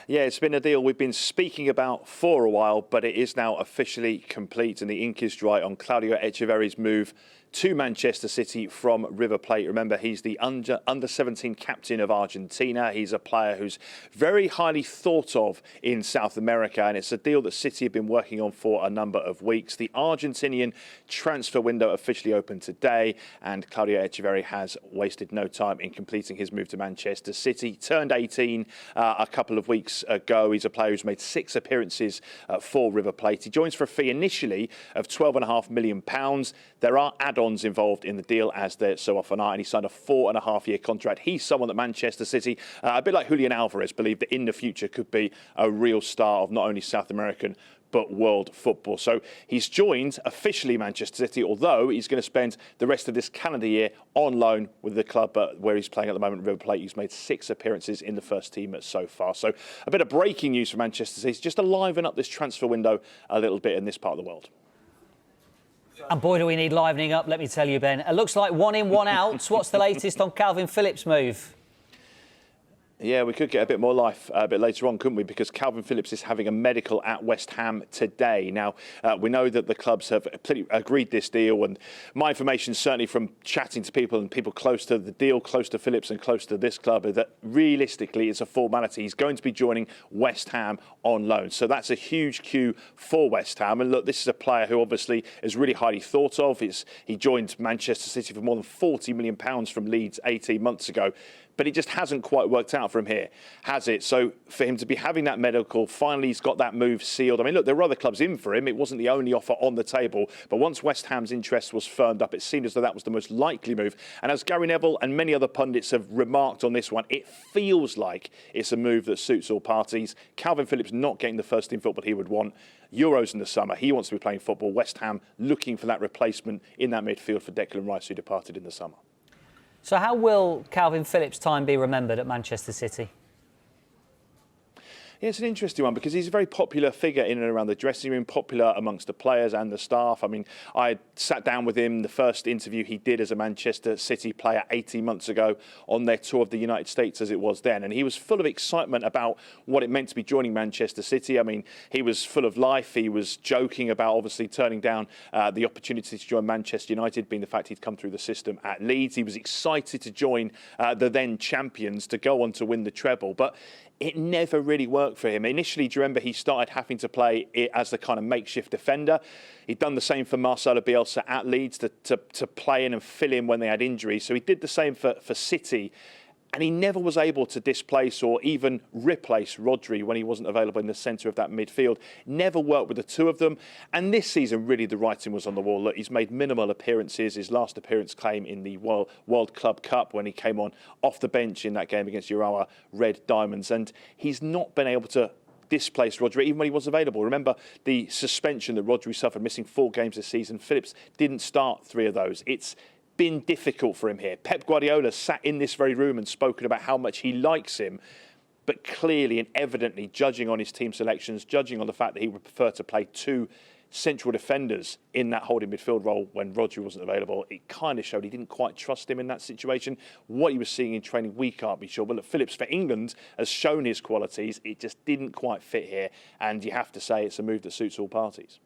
Yeah, it's been a deal we've been speaking about for a while, but it is now officially complete, and the ink is dry on Claudio Echeverri's move to Manchester City from River Plate. Remember, he's the under-17 captain of Argentina. He's a player who's very highly thought of in South America, and it's a deal that City have been working on for a number of weeks. The Argentinian transfer window officially opened today, and Claudio Echeverri has wasted no time in completing his move to Manchester City. Turned 18 a couple of weeks ago. He's a player who's made 6 appearances for River Plate. He joins for a fee initially of £12.5 million. There are add-ons involved in the deal, as there so often are, and he signed a 4.5-year contract. He's someone that Manchester City, a bit like Julian Alvarez, believe that in the future could be a real star of not only South American but world football. So he's joined officially Manchester City, although he's going to spend the rest of this calendar year on loan with the club where he's playing at the moment, River Plate. He's made 6 appearances in the first team so far. So a bit of breaking news for Manchester City, just to liven up this transfer window a little bit in this part of the world. And boy, do we need livening up, let me tell you, Ben. It looks like 1 in, 1 out. What's the latest on Calvin Phillips' move? Yeah, we could get a bit more life a bit later on, couldn't we? Because Calvin Phillips is having a medical at West Ham today. Now, we know that the clubs have agreed this deal, and my information, certainly from chatting to people and people close to the deal, close to Phillips and close to this club, is that realistically it's a formality. He's going to be joining West Ham on loan. So that's a huge cue for West Ham. And look, this is a player who obviously is really highly thought of. He joined Manchester City for more than £40 million from Leeds 18 months ago. But it just hasn't quite worked out for him here, has it? So for him to be having that medical, finally he's got that move sealed. I mean, look, there were other clubs in for him. It wasn't the only offer on the table. But once West Ham's interest was firmed up, it seemed as though that was the most likely move. And as Gary Neville and many other pundits have remarked on this one, it feels like it's a move that suits all parties. Calvin Phillips not getting the first team football he would want. Euros in the summer. He wants to be playing football. West Ham looking for that replacement in that midfield for Declan Rice, who departed in the summer. So how will Calvin Phillips' time be remembered at Manchester City? Yeah, it's an interesting one because he's a very popular figure in and around the dressing room, popular amongst the players and the staff. I mean, I sat down with him, the first interview he did as a Manchester City player 18 months ago on their tour of the United States as it was then. And he was full of excitement about what it meant to be joining Manchester City. I mean, he was full of life. He was joking about obviously turning down the opportunity to join Manchester United, being the fact he'd come through the system at Leeds. He was excited to join the then champions to go on to win the treble. But it never really worked for him. Initially, do you remember, he started having to play it as the kind of makeshift defender. He'd done the same for Marcelo Bielsa at Leeds to play in and fill in when they had injuries. So he did the same for City. And he never was able to displace or even replace Rodri when he wasn't available in the centre of that midfield. Never worked with the two of them. And this season, really, the writing was on the wall. Look, he's made minimal appearances. His last appearance came in the World Club Cup when he came on off the bench in that game against Urawa Red Diamonds. And he's not been able to displace Rodri even when he was available. Remember the suspension that Rodri suffered, missing 4 games this season. Phillips didn't start 3 of those. It's been difficult for him here. Pep Guardiola sat in this very room and spoken about how much he likes him, but clearly and evidently, judging on his team selections, judging on the fact that he would prefer to play 2 central defenders in that holding midfield role when Rodri wasn't available, it kind of showed he didn't quite trust him in that situation. What he was seeing in training, we can't be sure. But look, Phillips for England has shown his qualities. It just didn't quite fit here, and you have to say it's a move that suits all parties.